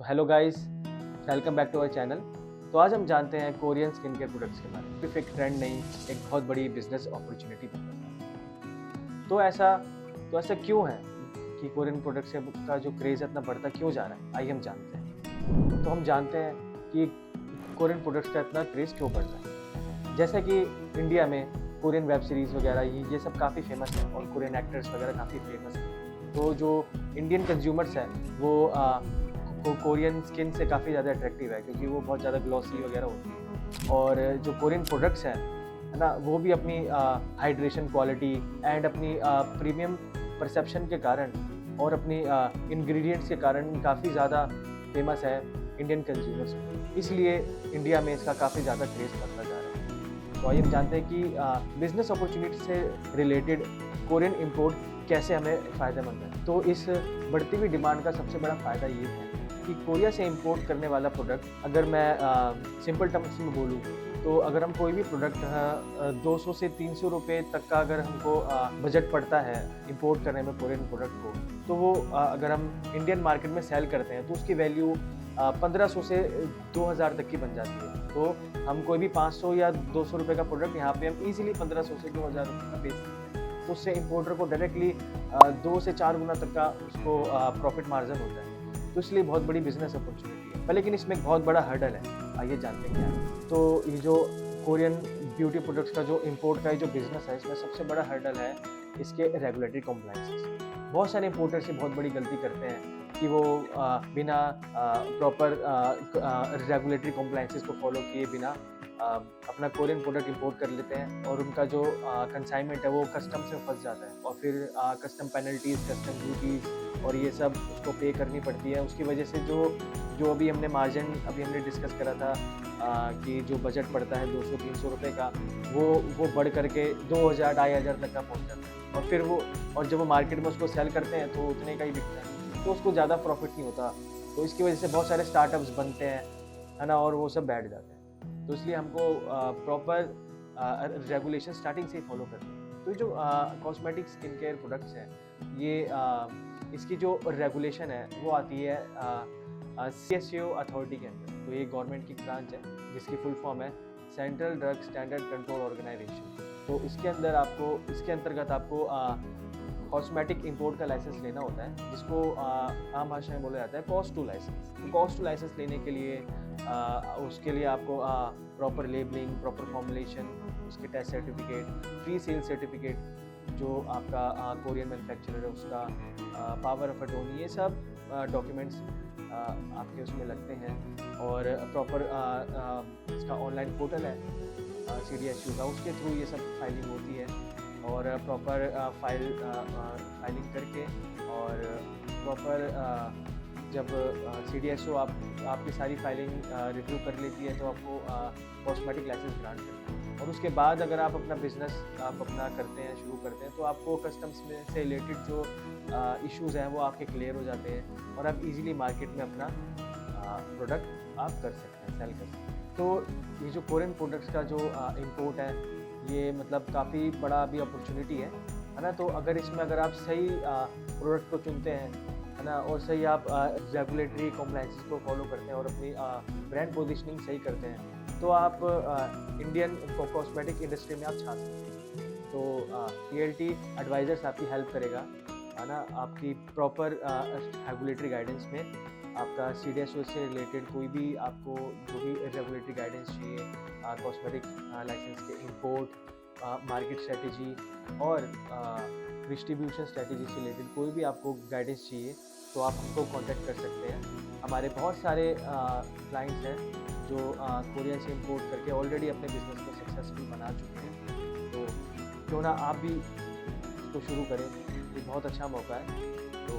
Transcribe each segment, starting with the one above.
So hello guys, welcome back to our channel. तो आज हम जानते हैं कोरियन स्किन केयर प्रोडक्ट्स के बारे में। सिर्फ एक ट्रेंड नहीं, एक बहुत बड़ी बिजनेस अपॉर्चुनिटी बन रहा है। तो ऐसा क्यों है कि कोरियन प्रोडक्ट्स का जो क्रेज़ इतना बढ़ता क्यों जा रहा है? आइए हम जानते हैं। तो हम जानते हैं कि कोरियन प्रोडक्ट्स का इतना क्रेज़ क्यों बढ़ रहा है। जैसा कि इंडिया में कोरियन वेब सीरीज़ वगैरह ये सब काफ़ी फेमस है और कोरियन एक्टर्स वगैरह काफ़ी फेमस है। तो जो इंडियन कंज्यूमर्स हैं वो कोरियन स्किन से काफ़ी ज़्यादा अट्रैक्टिव है, क्योंकि वो बहुत ज़्यादा ग्लॉसी वगैरह होती है। और जो कोरियन प्रोडक्ट्स हैं है ना, वो भी अपनी हाइड्रेशन क्वालिटी एंड अपनी प्रीमियम परसेप्शन के कारण और अपनी इंग्रेडिएंट्स के कारण काफ़ी ज़्यादा फेमस है इंडियन कंज्यूमर्स में। इसलिए इंडिया में इसका काफ़ी ज़्यादा क्रेज़ बढ़ता जा रहा है। तो आइए हम जानते हैं कि बिजनेस अपॉर्चुनिटी से रिलेटेड कोरियन इंपोर्ट कैसे हमें फ़ायदेमंद है। तो इस बढ़ती हुई डिमांड का सबसे बड़ा फ़ायदा ये है कि कोरिया से इंपोर्ट करने वाला प्रोडक्ट, अगर मैं सिंपल टर्म्स में बोलूँ तो अगर हम कोई भी प्रोडक्ट 200 से 300 रुपये तक का अगर हमको बजट पड़ता है इंपोर्ट करने में कोरियन प्रोडक्ट को, तो वो अगर हम इंडियन मार्केट में सेल करते हैं तो उसकी वैल्यू 1500 से 2000 तक की बन जाती है। तो हम कोई भी 500 या 200 रुपये का प्रोडक्ट यहाँ पे हम इजीली 1500 से 2000 रुपये का बेच सकते हैं। तो उससे इंपोर्टर को डायरेक्टली 2 से 4 गुना तक का उसको प्रॉफिट मार्जिन होता है। तो इसलिए बहुत बड़ी बिजनेस अपॉर्चुनिटी है। पर लेकिन इसमें एक बहुत बड़ा हर्डल है। आइए जानते हैं क्या है। तो ये जो कोरियन ब्यूटी प्रोडक्ट्स का जो इंपोर्ट का जो बिजनेस है, इसमें सबसे बड़ा हर्डल है इसके रेगुलेटरी कॉम्प्लाइंसेस। बहुत सारे इंपोर्टर्स ये बहुत बड़ी गलती करते हैं कि वो बिना प्रॉपर रेगुलेटरी कॉम्प्लाइंसेस को फॉलो किए बिना अपना कोरियन प्रोडक्ट इंपोर्ट कर लेते हैं और उनका जो कंसाइनमेंट है वो कस्टम्स में फंस जाता है और फिर कस्टम पेनल्टीज़, कस्टम ड्यूटीज़ और ये सब उसको पे करनी पड़ती है। उसकी वजह से जो अभी हमने मार्जिन अभी हमने डिस्कस करा था कि जो बजट पड़ता है 200-300 रुपये का, वो बढ़ करके 2000-2500 तक का पहुंच जाता है। और फिर और जब वो मार्केट में उसको सेल करते हैं तो उतने का ही बिकता है, तो उसको ज़्यादा प्रॉफिट नहीं होता। तो इसकी वजह से बहुत सारे स्टार्टअप्स बनते हैं, है ना, और वो सब बैठ जाते हैं। तो इसलिए हमको प्रॉपर रेगुलेशन स्टार्टिंग से ही फॉलो करनी है। तो जो कॉस्मेटिक स्किन केयर प्रोडक्ट्स हैं, ये इसकी जो रेगुलेशन है वो आती है CSO अथॉरिटी के अंदर। तो ये गवर्नमेंट की ब्रांच है जिसकी फुल फॉर्म है central drug standard control organisation. तो इसके अंतर्गत आपको कॉस्मेटिक इंपोर्ट का लाइसेंस लेना होता है, जिसको आम भाषा में बोला जाता है कॉस्ट टू लाइसेंस। तो कॉस्ट टू लाइसेंस लेने के लिए उसके लिए आपको प्रॉपर लेबलिंग, प्रॉपर फॉर्मुलेशन, उसके test certificate, free sale certificate, जो आपका कोरियन मैन्युफैक्चरर है उसका पावर ऑफ अटॉर्नी, ये सब डॉक्यूमेंट्स आपके उसमें लगते हैं। और प्रॉपर इसका ऑनलाइन पोर्टल है CDSU का, उसके थ्रू ये सब फाइलिंग होती है। और प्रॉपर फाइलिंग करके और प्रॉपर जब CDSO आपकी सारी फाइलिंग रिव्यू कर लेती है तो आपको कॉस्मेटिक लाइसेंस ग्रांट करती है। और उसके बाद अगर आप अपना बिजनेस शुरू करते हैं तो आपको कस्टम्स में से रिलेटेड जो इश्यूज़ हैं वो आपके क्लियर हो जाते हैं और आप इजीली मार्केट में अपना प्रोडक्ट आप कर सकते हैं, सेल कर सकते हैं। तो ये जो कोरियन प्रोडक्ट्स का जो इंपोर्ट है, ये मतलब काफ़ी बड़ा अभी अपॉर्चुनिटी है ना। तो अगर आप सही प्रोडक्ट को चुनते हैं, है ना, और सही आप रेगुलेटरी कॉम्प्लाइंसेस को फॉलो करते हैं और अपनी ब्रांड पोजीशनिंग सही करते हैं, तो आप इंडियन कॉस्मेटिक इंडस्ट्री में आप छा सकते हैं। तो TLT एडवाइजर्स आपकी हेल्प करेगा, है ना, आपकी प्रॉपर रेगुलेटरी गाइडेंस में। आपका CDSO से रिलेटेड कोई भी आपको जो भी रेगुलेटरी गाइडेंस चाहिए, कॉस्मेटिक लाइसेंस के इंपोर्ट, मार्केट स्ट्रेटेजी और डिस्ट्रीब्यूशन स्ट्रेटेजी से रिलेटेड कोई भी आपको गाइडेंस चाहिए तो आप हमको कांटेक्ट कर सकते हैं। हमारे बहुत सारे क्लाइंट्स हैं जो कोरिया से इंपोर्ट करके ऑलरेडी अपने बिजनेस को सक्सेसफुल बना चुके हैं। तो क्यों ना आप भी इसको शुरू करें, ये बहुत अच्छा मौका है। तो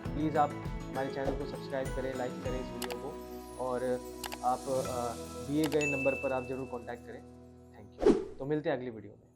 प्लीज़ आप हमारे चैनल को सब्सक्राइब करें, लाइक करें इस वीडियो को, और आप दिए गए नंबर पर आप ज़रूर कांटेक्ट करें। Thank you. तो मिलते हैं अगली वीडियो में।